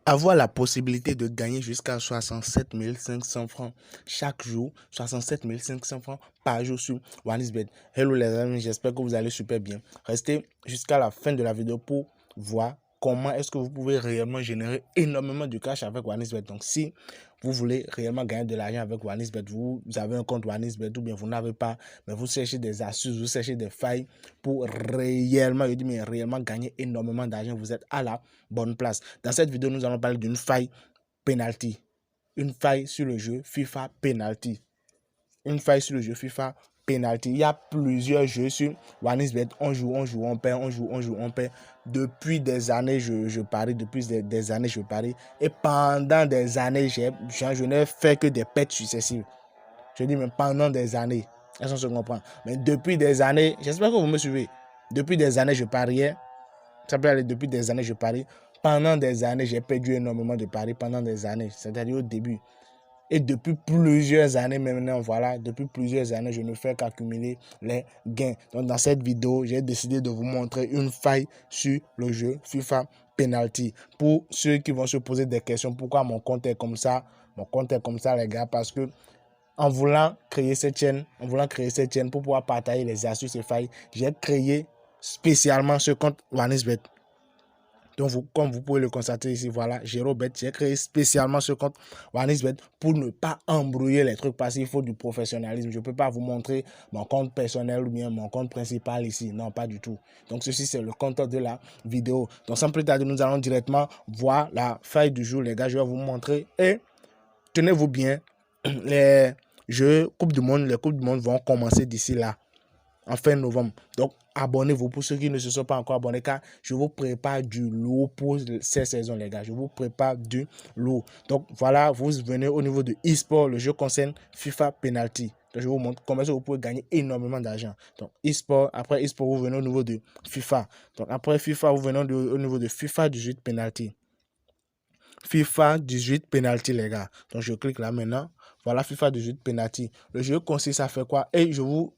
Avoir la possibilité de gagner jusqu'à 67 500 francs chaque jour, 67 500 francs par jour sur OneXBet. Hello les amis, j'espère que vous allez super bien. Restez jusqu'à la fin de la vidéo pour voir comment est-ce que vous pouvez réellement générer énormément de cash avec OneXBet. Donc si vous voulez réellement gagner de l'argent avec OneXBet, vous avez un compte OneXBet ou bien vous n'avez pas, mais vous cherchez des astuces, vous cherchez des failles pour réellement, réellement gagner énormément d'argent, vous êtes à la bonne place. Dans cette vidéo, nous allons parler d'une faille penalty. Une faille sur le jeu FIFA penalty. Une faille sur le jeu FIFA penalty. Il y a plusieurs jeux sur OneXBet. On joue, on perd, on joue, on perd. Depuis des années, je parie. Depuis des années, je parie. Et pendant des années, je n'ai fait que des pertes successives. Je dis même pendant des années. Est-ce qu'on se comprend? Mais depuis des années, j'espère que vous me suivez. Depuis des années, je pariais. Ça peut aller depuis des années, je parie. Pendant des années, j'ai perdu énormément de paris pendant des années, c'est-à-dire au début. Et depuis plusieurs années maintenant, voilà, depuis plusieurs années, je ne fais qu'accumuler les gains. Donc dans cette vidéo, j'ai décidé de vous montrer une faille sur le jeu FIFA Penalty. Pour ceux qui vont se poser des questions, pourquoi mon compte est comme ça? Mon compte est comme ça, les gars, parce que en voulant créer cette chaîne, pour pouvoir partager les astuces et failles, j'ai créé spécialement ce compte OneXBet. Donc, comme vous pouvez le constater ici, voilà, Jérobet, j'ai créé spécialement ce compte OneXBet pour ne pas embrouiller les trucs parce qu'il faut du professionnalisme. Je ne peux pas vous montrer mon compte personnel ou bien mon compte principal ici. Non, pas du tout. Donc, ceci, c'est le compte de la vidéo. Donc, sans plus tarder, nous allons directement voir la faille du jour, les gars. Je vais vous montrer et tenez-vous bien, les jeux Coupe du Monde, les Coupes du Monde vont commencer d'ici là, en fin novembre. Donc, abonnez-vous pour ceux qui ne se sont pas encore abonnés, car je vous prépare du lourd pour ces saisons, les gars. Je vous prépare du lourd. Donc, voilà, vous venez au niveau de e-sport. Le jeu concerne FIFA Penalty. Donc, je vous montre comment vous pouvez gagner énormément d'argent. Donc, e-sport, après e-sport, vous venez au niveau de FIFA. Donc, après FIFA, vous venez au niveau de FIFA 18 Penalty. FIFA 18 Penalty, les gars. Donc, je clique là maintenant. Voilà, FIFA 18 Penalty. Le jeu consiste à faire quoi? Et je vous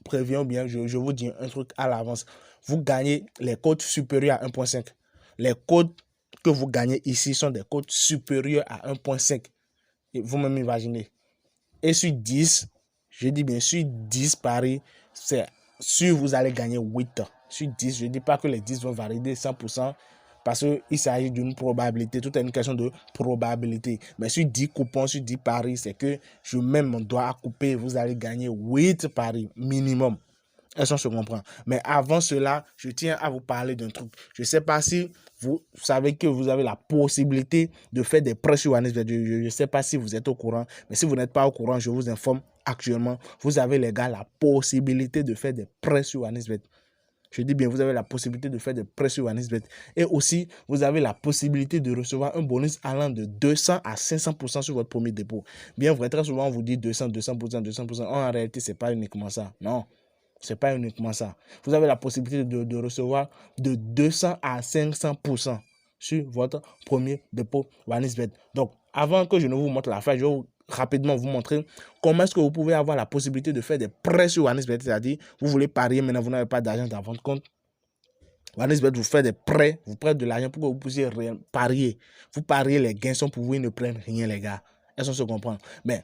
préviens bien, je vous dis un truc à l'avance. Vous gagnez les codes supérieurs à 1.5. Les codes que vous gagnez ici sont des codes supérieurs à 1.5. Vous-même imaginez. Et sur 10, je dis bien sur 10 paris, c'est sûr vous allez gagner 8. Sur 10, je ne dis pas que les 10 vont valider 100%. Parce qu'il s'agit d'une probabilité, tout est une question de probabilité. Mais sur 10 coupons, sur 10 paris, c'est que je mets mon doigt à couper, vous allez gagner 8 paris minimum. Est-ce qu'on se comprend? Mais avant cela, je tiens à vous parler d'un truc. Je ne sais pas si vous savez que vous avez la possibilité de faire des prêts sur OneXBet. Je ne sais pas si vous êtes au courant. Mais si vous n'êtes pas au courant, je vous informe actuellement. Vous avez, les gars, la possibilité de faire des prêts sur OneXBet. Je dis bien, vous avez la possibilité de faire des prêts sur OneXBet. Et aussi, vous avez la possibilité de recevoir un bonus allant de 200 à 500% sur votre premier dépôt. Bien vrai, très souvent, on vous dit 200, 200%, 200%. En réalité, ce n'est pas uniquement ça. Non. Ce n'est pas uniquement ça. Vous avez la possibilité de recevoir de 200 à 500% sur votre premier dépôt OneXBet. Donc, avant que je ne vous montre la faille, je vais rapidement vous montrer comment est-ce que vous pouvez avoir la possibilité de faire des prêts sur OneXBet. C'est-à-dire, vous voulez parier, maintenant vous n'avez pas d'argent dans votre compte. OneXBet vous fait des prêts, vous prête de l'argent pour que vous puissiez parier. Vous pariez, les gains sont pour vous, ils ne prennent rien, les gars. Est-ce qu'on se comprend? Mais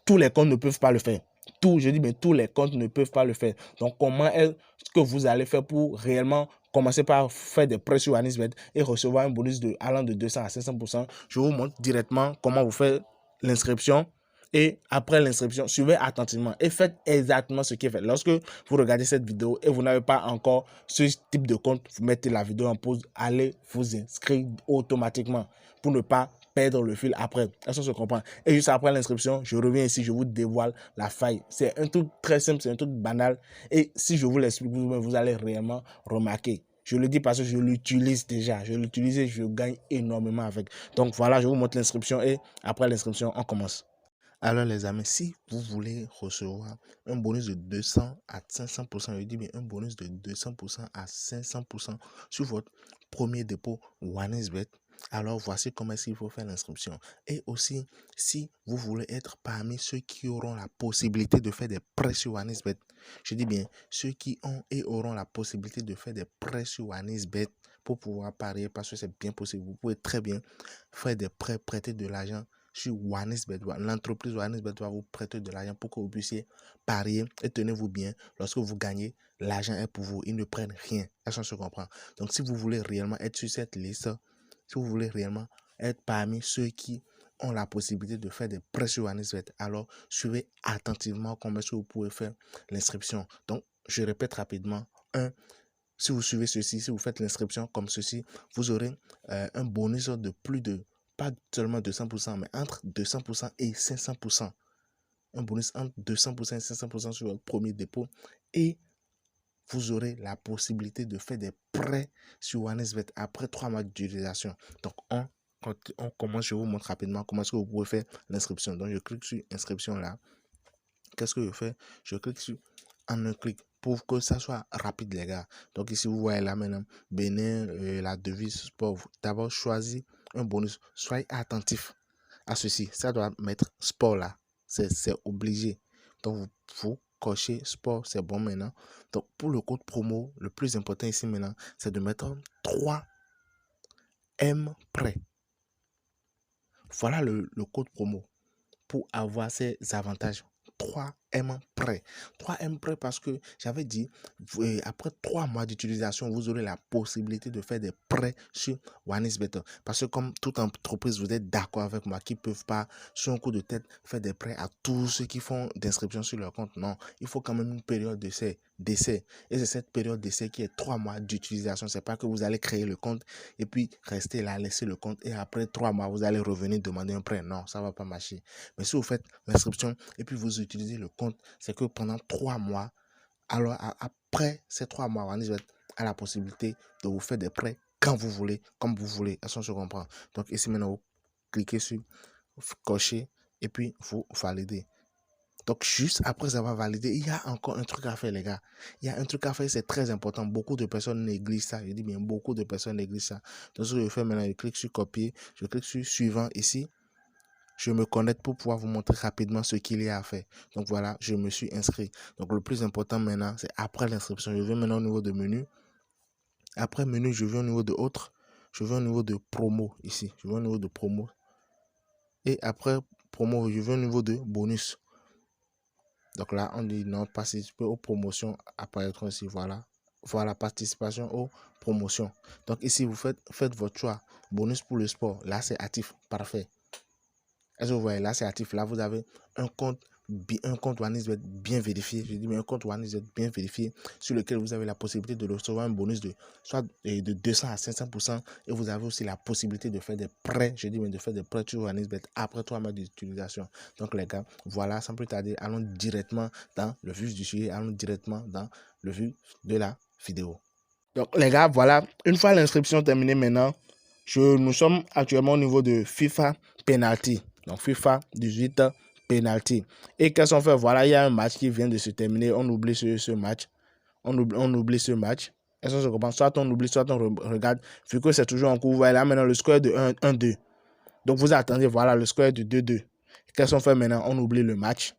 tous les comptes ne peuvent pas le faire. Je dis, mais tous les comptes ne peuvent pas le faire. Donc, comment est-ce que vous allez faire pour réellement commencer par faire des prêts sur OneXBet et recevoir un bonus allant de 200 à 500%? Je vous montre directement comment vous faites l'inscription. Et après l'inscription, suivez attentivement et faites exactement ce qui est fait. Lorsque vous regardez cette vidéo et vous n'avez pas encore ce type de compte, vous mettez la vidéo en pause, allez vous inscrire automatiquement pour ne pas perdre le fil après. Est-ce qu'on se comprend? Et juste après l'inscription, je reviens ici, je vous dévoile la faille. C'est un truc très simple, c'est un truc banal. Et si je vous l'explique, vous allez réellement remarquer. Je le dis parce que je l'utilise déjà. Je l'utilise et je gagne énormément avec. Donc voilà, je vous montre l'inscription et après l'inscription, on commence. Alors les amis, si vous voulez recevoir un bonus de 200 à 500%, je dis bien un bonus de 200% à 500% sur votre premier dépôt OneXBet, alors voici comment est-ce qu'il faut faire l'inscription. Et aussi, si vous voulez être parmi ceux qui auront la possibilité de faire des prêts sur OneXBet, je dis bien ceux qui ont et auront la possibilité de faire des prêts sur OneXBet pour pouvoir parier parce que c'est bien possible. Vous pouvez très bien faire des prêts, prêter de l'argent sur OneXBet. L'entreprise OneXBet va vous prêter de l'argent pour que vous puissiez parier et tenez-vous bien. Lorsque vous gagnez, l'argent est pour vous. Ils ne prennent rien. Est-ce qu'on se comprend? Donc, si vous voulez réellement être sur cette liste, si vous voulez réellement être parmi ceux qui ont la possibilité de faire des prêts sur OneXBet, alors suivez attentivement comment est-ce que vous pouvez faire l'inscription. Donc, je répète rapidement. Si vous suivez ceci, si vous faites l'inscription comme ceci, vous aurez un bonus de plus de, pas seulement 200%, mais entre 200% et 500%. Un bonus entre 200% et 500% sur votre premier dépôt. Et vous aurez la possibilité de faire des prêts sur OneXBet après 3 mois d'utilisation. Donc, quand on commence, je vous montre rapidement comment est-ce que vous pouvez faire l'inscription. Donc, je clique sur inscription là. Qu'est-ce que je fais? Je clique sur en un clic pour que ça soit rapide, les gars. Donc, ici, vous voyez là maintenant, Bénin, la devise sport. D'abord, choisis un bonus. Soyez attentif à ceci. Ça doit mettre sport là. C'est obligé. Donc, vous cochez sport, c'est bon maintenant. Donc, pour le code promo, le plus important ici maintenant, c'est de mettre 3M prêt. Voilà le code promo pour avoir ces avantages. 3M prêt. 3M prêt parce que j'avais dit, après 3 mois d'utilisation, vous aurez la possibilité de faire des prêts sur OneXBet. Parce que comme toute entreprise, vous êtes d'accord avec moi qui ne peuvent pas, sur un coup de tête, faire des prêts à tous ceux qui font d'inscription sur leur compte. Non, il faut quand même une période d'essai. Et c'est cette période d'essai qui est 3 mois d'utilisation. C'est pas que vous allez créer le compte et puis rester là, laisser le compte et après 3 mois, vous allez revenir demander un prêt. Non, ça ne va pas marcher. Mais si vous faites l'inscription et puis vous utilisez le compte, c'est que pendant 3 mois, alors après ces 3 mois, OneXBet a la possibilité de vous faire des prêts quand vous voulez, comme vous voulez. Est-ce qu'on se comprend? Donc ici maintenant, vous cliquez sur cocher et puis vous validez. Donc, juste après avoir validé, il y a encore un truc à faire, les gars. Il y a un truc à faire, c'est très important. Beaucoup de personnes négligent ça. Je dis bien, beaucoup de personnes négligent ça. Donc, ce que je fais maintenant, je clique sur copier, je clique sur suivant ici. Je me connecte pour pouvoir vous montrer rapidement ce qu'il y a à faire. Donc, voilà, je me suis inscrit. Donc, le plus important maintenant, c'est après l'inscription. Je vais maintenant au niveau de menu. Après menu, je vais au niveau de autres. Je vais au niveau de promo ici. Je vais au niveau de promo. Et après promo, je vais au niveau de bonus. Donc là, on dit non, participer aux promotions apparaîtront ici. Voilà. Voilà, participation aux promotions. Donc ici, vous faites votre choix. Bonus pour le sport. Là, c'est actif. Parfait. Est-ce que vous voyez? Là, c'est actif. Là, vous avez un compte OneXBet bien vérifié. Je dis, mais un compte OneXBet bien vérifié sur lequel vous avez la possibilité de recevoir un bonus de soit de 200 à 500%. Et vous avez aussi la possibilité de faire des prêts. Je dis, mais de faire des prêts sur OneXBet après 3 mois d'utilisation. Donc, les gars, voilà, sans plus tarder, allons directement dans le vif du sujet. Allons directement dans le vif de la vidéo. Donc, les gars, voilà. Une fois l'inscription terminée maintenant, nous sommes actuellement au niveau de FIFA Penalty. Donc, FIFA 18 Penalty. Et qu'est-ce qu'on fait? Voilà, il y a un match qui vient de se terminer. On oublie ce match. On oublie ce match. Est-ce que je comprends? Soit on oublie, soit on regarde. Vu que c'est toujours en cours, voilà, maintenant le score est de 1-2. Donc, vous attendez, voilà, le score est de 2-2. Qu'est-ce qu'on fait maintenant? On oublie le match.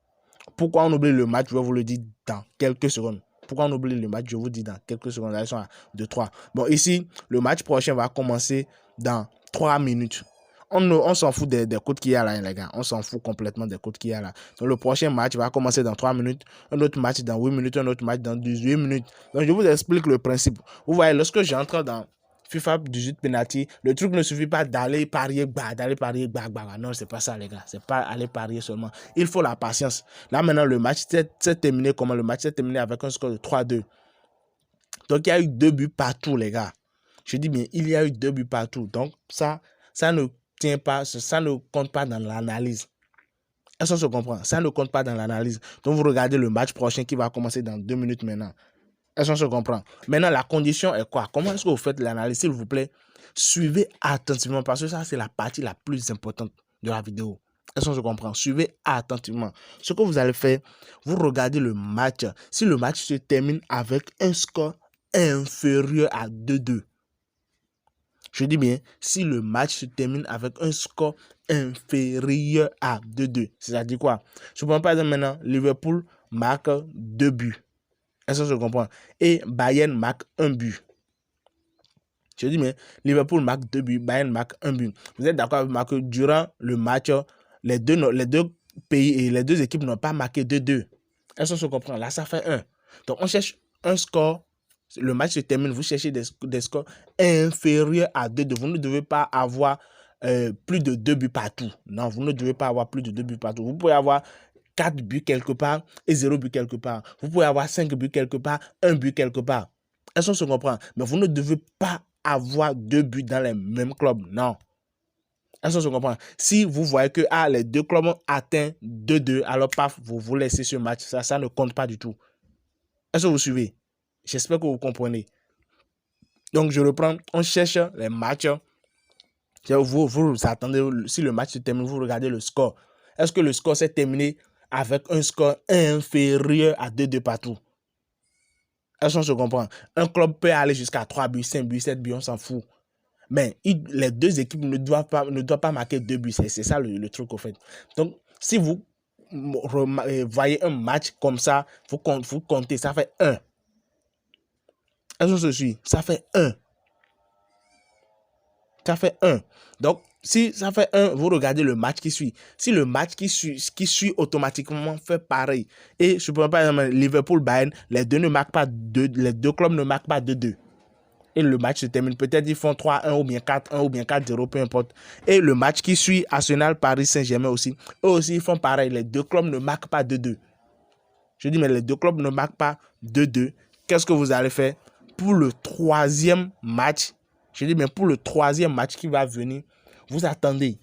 Pourquoi on oublie le match? Je vais vous le dire dans quelques secondes. Pourquoi on oublie le match? Je vous dis dans quelques secondes. Ils sont à 2-3. Bon, ici, le match prochain va commencer dans 3 minutes. On s'en fout des codes qu'il y a là, les gars. On s'en fout complètement des codes qu'il y a là. Donc, le prochain match va commencer dans 3 minutes. Un autre match dans 8 minutes. Un autre match dans 18 minutes. Donc, je vous explique le principe. Vous voyez, lorsque j'entre dans FIFA 18 penalty, le truc ne suffit pas d'aller parier, Non, c'est pas ça, les gars. C'est pas aller parier seulement. Il faut la patience. Là, maintenant, le match s'est terminé comment? Le match s'est terminé avec un score de 3-2. Donc, il y a eu 2 buts partout, les gars. Je dis bien, il y a eu 2 buts partout. Donc, ça ne tient pas, ça ne compte pas dans l'analyse. Est-ce qu'on se comprend? Ça ne compte pas dans l'analyse. Donc, vous regardez le match prochain qui va commencer dans 2 minutes maintenant. Est-ce qu'on se comprend? Maintenant, la condition est quoi? Comment est-ce que vous faites l'analyse? S'il vous plaît, suivez attentivement parce que ça, c'est la partie la plus importante de la vidéo. Est-ce qu'on se comprend? Suivez attentivement. Ce que vous allez faire, vous regardez le match. Si le match se termine avec un score inférieur à 2-2. Je dis bien, si le match se termine avec un score inférieur à 2-2. C'est-à-dire quoi? Je prends par exemple maintenant, Liverpool marque 2 buts. Est-ce que je comprends? Et Bayern marque 1 but. Je dis, mais Liverpool marque 2 buts, Bayern marque 1 but. Vous êtes d'accord avec moi que durant le match, les deux pays et les deux équipes n'ont pas marqué 2-2. Est-ce qu'on se comprend? Là, ça fait 1. Donc, on cherche un score. Le match se termine, vous cherchez des scores inférieurs à 2-2. Vous ne devez pas avoir plus de 2 buts partout. Non, vous ne devez pas avoir plus de 2 buts partout. Vous pouvez avoir 4 buts quelque part et 0 but quelque part. Vous pouvez avoir 5 buts quelque part, 1 but quelque part. Est-ce qu'on se comprend? Mais vous ne devez pas avoir 2 buts dans les mêmes clubs. Non. Est-ce qu'on se comprend? Si vous voyez que les deux clubs ont atteint 2-2, alors paf, vous laissez ce match. Ça ne compte pas du tout. Est-ce que vous suivez? J'espère que vous comprenez. Donc, je reprends. On cherche les matchs. Vous attendez, si le match se termine, vous regardez le score. Est-ce que le score s'est terminé avec un score inférieur à 2-2 partout? Est-ce qu'on se comprend? Un club peut aller jusqu'à 3 buts, 5 buts, 7 buts, on s'en fout. Mais les deux équipes ne doivent pas marquer 2 buts. C'est ça le truc, au fait. Donc, si vous voyez un match comme ça, vous comptez, ça fait 1. Est-ce qu'on se suit? Ça fait 1. Ça fait 1. Donc, si ça fait 1, vous regardez le match qui suit. Si le match qui suit automatiquement fait pareil, et je peux pas dire Liverpool-Bayern, les deux clubs ne marquent pas 2-2. Et le match se termine. Peut-être ils font 3-1 ou bien 4-1 ou bien 4-0, peu importe. Et le match qui suit, Arsenal-Paris Saint-Germain aussi, eux aussi ils font pareil. Les deux clubs ne marquent pas 2-2. Je dis, mais les deux clubs ne marquent pas 2-2. Qu'est-ce que vous allez faire pour le troisième match? Je dis, mais pour le troisième match qui va venir, vous attendez.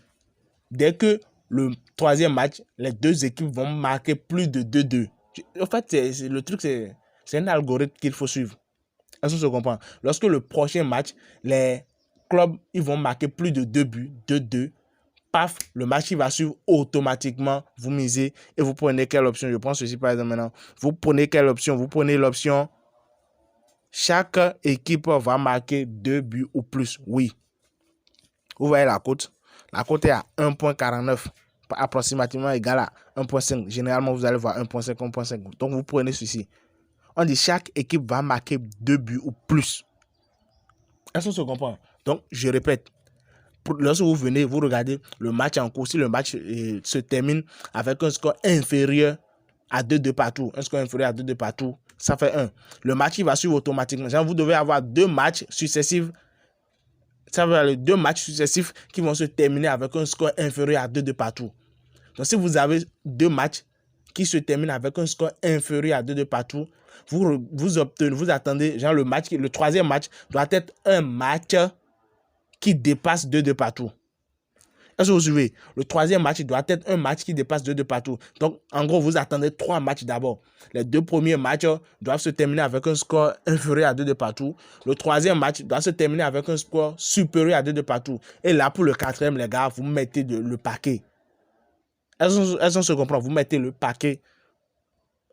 Dès que le troisième match, les deux équipes vont marquer plus de 2-2. En fait, le truc, c'est un algorithme qu'il faut suivre. Est-ce que se comprend? Lorsque le prochain match, les clubs ils vont marquer plus de 2 buts, 2-2, paf, le match il va suivre automatiquement. Vous misez et vous prenez quelle option? Je prends ceci par exemple maintenant. Vous prenez quelle option? Vous prenez l'option chaque équipe va marquer 2 buts ou plus. Oui. Vous voyez la cote? La cote est à 1.49, approximativement égal à 1.5. Généralement, vous allez voir 1.5, 1.5. Donc, vous prenez ceci. On dit chaque équipe va marquer 2 buts ou plus. Est-ce qu'on se comprend? Donc, je répète. Lorsque vous venez, vous regardez le match en cours. Si le match se termine avec un score inférieur à 2-2 partout, un score inférieur à 2-2 partout, ça fait 1. Le match, il va suivre automatiquement. Genre, vous devez avoir 2 matchs successifs. Ça veut dire 2 matchs successifs qui vont se terminer avec un score inférieur à 2-2 partout. Donc, si vous avez 2 matchs qui se terminent avec un score inférieur à 2-2 partout, vous attendez, genre le troisième match doit être un match qui dépasse 2-2 partout. Est-ce que vous suivez? Le troisième match doit être un match qui dépasse 2-2 partout. Donc, en gros, vous attendez 3 matchs d'abord. Les 2 premiers matchs doivent se terminer avec un score inférieur à 2-2 partout. Le troisième match doit se terminer avec un score supérieur à 2-2 partout. Et là, pour le quatrième, les gars, vous mettez le paquet. Est-ce qu'on se comprend? Vous mettez le paquet.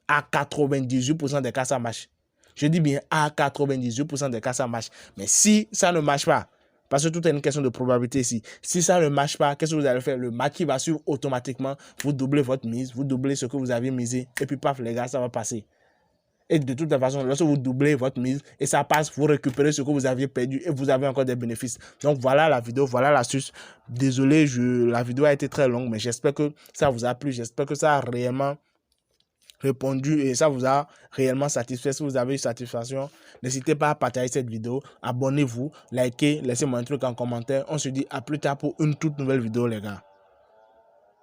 À 98% des cas, ça marche. Je dis bien à 98% des cas, ça marche. Mais si ça ne marche pas, parce que tout est une question de probabilité ici. Si ça ne marche pas, qu'est-ce que vous allez faire? Le match qui va suivre automatiquement, vous doublez votre mise, vous doublez ce que vous avez misé, et puis paf, les gars, ça va passer. Et de toute façon, lorsque vous doublez votre mise et ça passe, vous récupérez ce que vous aviez perdu et vous avez encore des bénéfices. Donc voilà la vidéo, voilà l'astuce. Désolé, la vidéo a été très longue, mais j'espère que ça vous a plu. J'espère que ça a réellement répondu et ça vous a réellement satisfait. Si vous avez eu satisfaction, n'hésitez pas à partager cette vidéo, abonnez-vous, likez, laissez-moi un truc en commentaire. On se dit à plus tard pour une toute nouvelle vidéo, les gars.